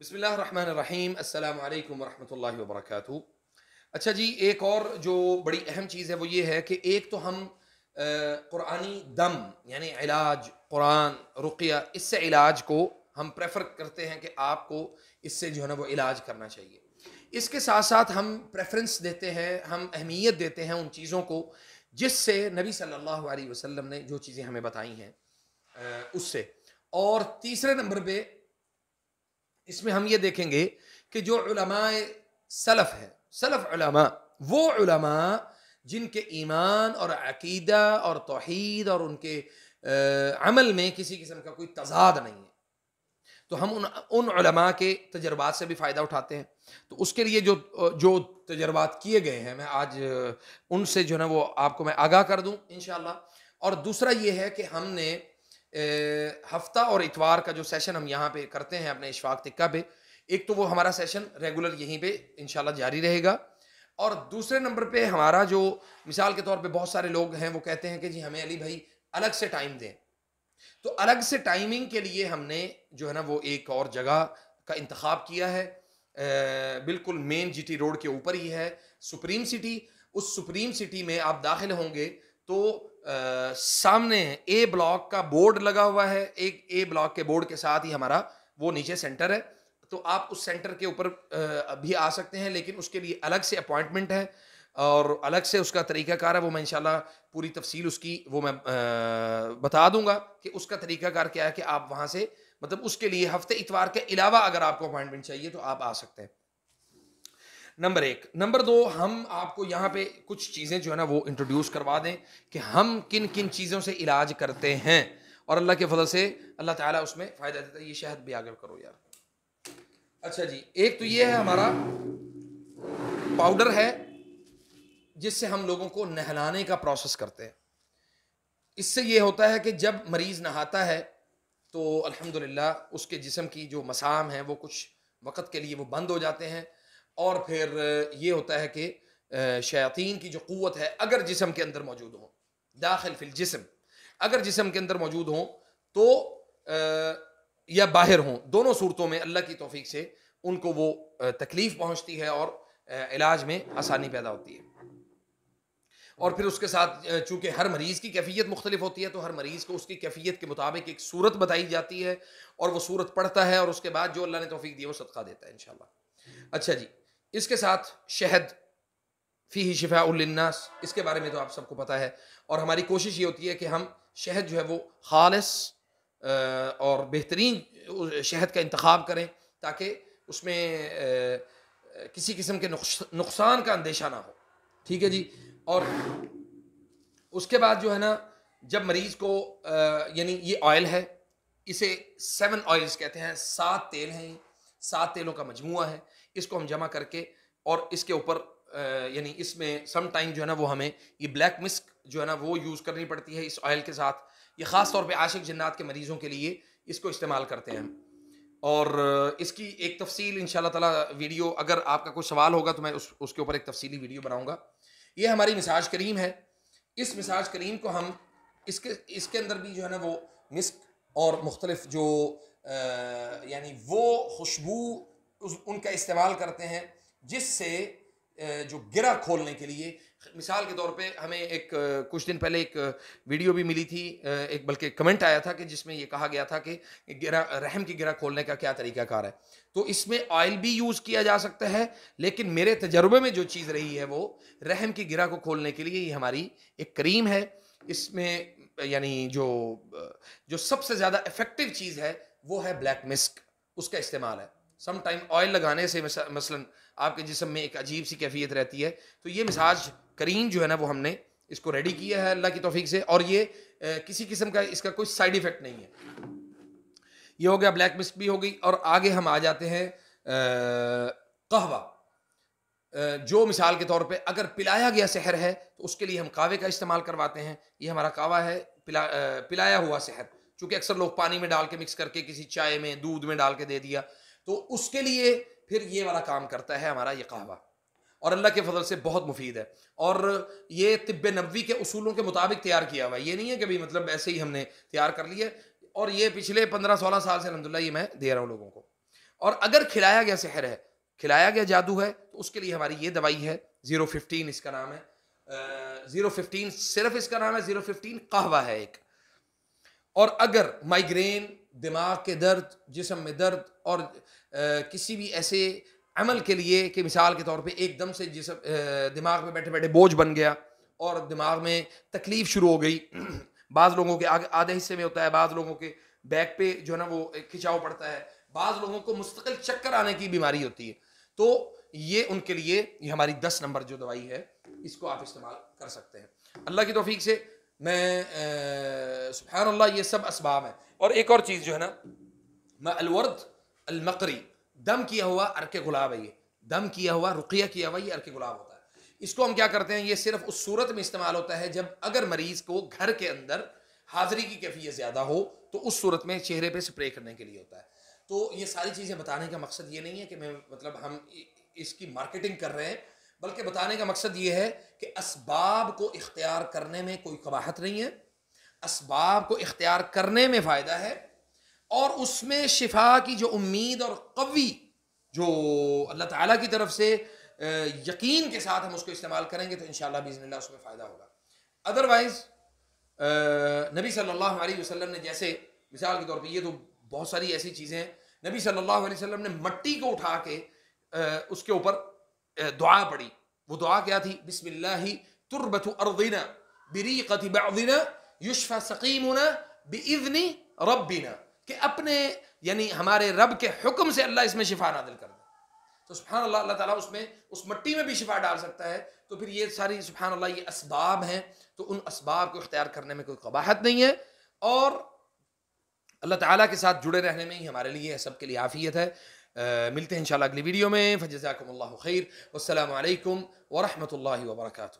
بسم اللہ الرحمن الرحیم، السلام علیکم ورحمۃ اللہ وبرکاتہ۔ اچھا جی، ایک اور جو بڑی اہم چیز ہے وہ یہ ہے کہ ایک تو ہم قرآنی دم یعنی علاج، قرآن رقیہ، اس سے علاج کو ہم پریفر کرتے ہیں کہ آپ کو اس سے جو ہے نا وہ علاج کرنا چاہیے۔ اس کے ساتھ ساتھ ہم پریفرنس دیتے ہیں، ہم اہمیت دیتے ہیں ان چیزوں کو جس سے نبی صلی اللہ علیہ وسلم نے جو چیزیں ہمیں بتائی ہیں اس سے۔ اور تیسرے نمبر پہ اس میں ہم یہ دیکھیں گے کہ جو علماء سلف ہیں، سلف علماء، وہ علماء جن کے ایمان اور عقیدہ اور توحید اور ان کے عمل میں کسی قسم کا کوئی تضاد نہیں ہے، تو ہم ان علماء کے تجربات سے بھی فائدہ اٹھاتے ہیں۔ تو اس کے لیے جو تجربات کیے گئے ہیں، میں آج ان سے جو ہے نا وہ آپ کو میں آگاہ کر دوں انشاءاللہ۔ اور دوسرا یہ ہے کہ ہم نے ہفتہ اور اتوار کا جو سیشن ہم یہاں پہ کرتے ہیں اپنے اشفاق تکہ پہ، ایک تو وہ ہمارا سیشن ریگولر یہیں پہ انشاءاللہ جاری رہے گا، اور دوسرے نمبر پہ ہمارا جو مثال کے طور پہ بہت سارے لوگ ہیں وہ کہتے ہیں کہ جی ہمیں علی بھائی الگ سے ٹائم دیں، تو الگ سے ٹائمنگ کے لیے ہم نے جو ہے نا وہ ایک اور جگہ کا انتخاب کیا ہے، بالکل مین جی ٹی روڈ کے اوپر ہی ہے سپریم سٹی۔ اس سپریم سٹی میں آپ داخل ہوں گے تو سامنے اے بلاک کا بورڈ لگا ہوا ہے، ایک اے بلاک کے بورڈ کے ساتھ ہی ہمارا وہ نیچے سینٹر ہے، تو آپ اس سینٹر کے اوپر بھی آ سکتے ہیں، لیکن اس کے لیے الگ سے اپوائنٹمنٹ ہے اور الگ سے اس کا طریقہ کار ہے، وہ میں انشاءاللہ پوری تفصیل اس کی وہ میں بتا دوں گا کہ اس کا طریقہ کار کیا ہے کہ آپ وہاں سے مطلب اس کے لیے ہفتے اتوار کے علاوہ اگر آپ کو اپوائنٹمنٹ چاہیے تو آپ آ سکتے ہیں۔ نمبر ایک۔ نمبر دو، ہم آپ کو یہاں پہ کچھ چیزیں جو ہے نا وہ انٹروڈیوس کروا دیں کہ ہم کن کن چیزوں سے علاج کرتے ہیں، اور اللہ کے فضل سے اللہ تعالیٰ اس میں فائدہ دیتا ہے۔ یہ شہد بھی آگے کرو یار۔ اچھا جی، ایک تو یہ ہے ہمارا پاؤڈر ہے جس سے ہم لوگوں کو نہلانے کا پروسیس کرتے ہیں۔ اس سے یہ ہوتا ہے کہ جب مریض نہاتا ہے تو الحمدللہ اس کے جسم کی جو مسام ہیں وہ کچھ وقت کے لیے وہ بند ہو جاتے ہیں، اور پھر یہ ہوتا ہے کہ شیاطین کی جو قوت ہے اگر جسم کے اندر موجود ہوں، داخل فی الجسم، اگر جسم کے اندر موجود ہوں تو یا باہر ہوں، دونوں صورتوں میں اللہ کی توفیق سے ان کو وہ تکلیف پہنچتی ہے اور علاج میں آسانی پیدا ہوتی ہے۔ اور پھر اس کے ساتھ چونکہ ہر مریض کی کیفیت مختلف ہوتی ہے تو ہر مریض کو اس کی کیفیت کے مطابق ایک صورت بتائی جاتی ہے، اور وہ صورت پڑھتا ہے، اور اس کے بعد جو اللہ نے توفیق دی وہ صدقہ دیتا ہے انشاءاللہ۔ اچھا جی، اس کے ساتھ شہد فیہ شفاء للناس، اس کے بارے میں تو آپ سب کو پتہ ہے، اور ہماری کوشش یہ ہوتی ہے کہ ہم شہد جو ہے وہ خالص اور بہترین شہد کا انتخاب کریں تاکہ اس میں کسی قسم کے نقصان کا اندیشہ نہ ہو، ٹھیک ہے جی۔ اور اس کے بعد جو ہے نا جب مریض کو یعنی یہ آئل ہے، اسے 7 آئلز کہتے ہیں، 7 تیل ہیں، یہ 7 تیلوں کا مجموعہ ہے، اس کو ہم جمع کر کے اور اس کے اوپر یعنی اس میں سم ٹائم جو ہے نا وہ ہمیں یہ بلیک مسک جو ہے نا وہ یوز کرنی پڑتی ہے اس آئل کے ساتھ۔ یہ خاص طور پہ عاشق جنات کے مریضوں کے لیے اس کو استعمال کرتے ہیں ہم، اور اس کی ایک تفصیل انشاءاللہ تعالی ویڈیو، اگر آپ کا کوئی سوال ہوگا تو میں اس کے اوپر ایک تفصیلی ویڈیو بناؤں گا۔ یہ ہماری مساج کریم ہے، اس مساج کریم کو ہم اس کے اندر بھی جو ہے نا وہ مسک اور مختلف جو یعنی وہ خوشبو ان کا استعمال کرتے ہیں جس سے جو گرہ کھولنے کے لیے، مثال کے طور پہ ہمیں ایک کچھ دن پہلے ایک ویڈیو بھی ملی تھی، ایک بلکہ کمنٹ آیا تھا کہ جس میں یہ کہا گیا تھا کہ رحم کی گرہ کھولنے کا کیا طریقہ کار ہے، تو اس میں آئل بھی یوز کیا جا سکتا ہے، لیکن میرے تجربے میں جو چیز رہی ہے وہ رحم کی گرہ کو کھولنے کے لیے یہ ہماری ایک کریم ہے۔ اس میں یعنی جو سب سے زیادہ افیکٹو چیز ہے وہ ہے بلیک مسک، اس کا استعمال ہے۔ سم ٹائم آئل لگانے سے مثلا آپ کے جسم میں ایک عجیب سی کیفیت رہتی ہے، تو یہ مساج کریم جو ہے نا وہ ہم نے اس کو ریڈی کیا ہے اللہ کی توفیق سے، اور یہ کسی قسم کا اس کا کوئی سائیڈ ایفیکٹ نہیں ہے۔ یہ ہو گیا بلیک مسک بھی ہو گئی، اور آگے ہم آ جاتے ہیں قہوہ، جو مثال کے طور پہ اگر پلایا گیا سحر ہے تو اس کے لیے ہم قہوے کا استعمال کرواتے ہیں۔ یہ ہمارا قہوہ ہے، پلایا ہوا سحر، چونکہ اکثر لوگ پانی میں ڈال کے مکس کر کے کسی چائے میں دودھ میں ڈال کے دے دیا، تو اس کے لیے پھر یہ والا کام کرتا ہے ہمارا یہ قہوہ، اور اللہ کے فضل سے بہت مفید ہے، اور یہ طب نبوی کے اصولوں کے مطابق تیار کیا ہوا ہے، یہ نہیں ہے کہ بھی مطلب ایسے ہی ہم نے تیار کر لیا، اور یہ پچھلے 15-16 سال سے الحمدللہ یہ میں دے رہا ہوں لوگوں کو۔ اور اگر کھلایا گیا سحر ہے، کھلایا گیا جادو ہے، تو اس کے لیے ہماری یہ دوائی ہے 015 اس کا نام ہے، 015 صرف اس کا نام ہے 015 قہوہ ہے ایک. اور اگر مائیگرین، دماغ کے درد، جسم میں درد اور کسی بھی ایسے عمل کے لیے کہ مثال کے طور پہ ایک دم سے جسم دماغ میں بیٹھے بیٹھے بوجھ بن گیا اور دماغ میں تکلیف شروع ہو گئی، بعض لوگوں کے آدھے حصے میں ہوتا ہے، بعض لوگوں کے بیک پہ جو ہے نا وہ کھچاؤ پڑتا ہے، بعض لوگوں کو مستقل چکر آنے کی بیماری ہوتی ہے، تو یہ ان کے لیے یہ ہماری 10 نمبر جو دوائی ہے اس کو آپ استعمال کر سکتے ہیں. اللہ کی توفیق سے میں سبحان اللہ یہ سب اسباب ہیں. اور ایک اور چیز جو ہے نا الورد المقری، دم کیا ہوا عرق گلاب ہے، یہ دم کیا ہوا رقیہ کیا ہوا یہ عرق گلاب ہوتا ہے. اس کو ہم کیا کرتے ہیں، یہ صرف اس صورت میں استعمال ہوتا ہے جب اگر مریض کو گھر کے اندر حاضری کی کیفیت زیادہ ہو تو اس صورت میں چہرے پہ سپرے کرنے کے لیے ہوتا ہے. تو یہ ساری چیزیں بتانے کا مقصد یہ نہیں ہے کہ میں مطلب ہم اس کی مارکیٹنگ کر رہے ہیں، بلکہ بتانے کا مقصد یہ ہے کہ اسباب کو اختیار کرنے میں کوئی قباحت نہیں ہے، اسباب کو اختیار کرنے میں فائدہ ہے، اور اس میں شفا کی جو امید اور قوی جو اللہ تعالیٰ کی طرف سے یقین کے ساتھ ہم اس کو استعمال کریں گے تو انشاءاللہ باذن اللہ اس میں فائدہ ہوگا. ادروائز نبی صلی اللہ علیہ وسلم نے جیسے مثال کے طور پہ یہ تو بہت ساری ایسی چیزیں ہیں، نبی صلی اللہ علیہ وسلم نے مٹی کو اٹھا کے اس کے اوپر دعا پڑھی. وہ دعا کیا تھی؟ بسم اللہ تربت ارضنا بریقت بعضنا یشفى سقیمنا باذن ربنا، کہ اپنے یعنی ہمارے رب کے حکم سے اللہ اس میں شفا نازل کر دے. تو سبحان اللہ، اللہ تعالیٰ اس میں اس مٹی میں بھی شفا ڈال سکتا ہے. تو پھر یہ ساری سبحان اللہ یہ اسباب ہیں، تو ان اسباب کو اختیار کرنے میں کوئی قباحت نہیں ہے، اور اللہ تعالیٰ کے ساتھ جڑے رہنے میں ہی ہمارے لیے سب کے لیے عافیت ہے. ملتے ہیں انشاءاللہ اگلی ویڈیو میں. فجزاکم اللہ خیر، والسلام علیکم ورحمۃ اللہ وبرکاتہ.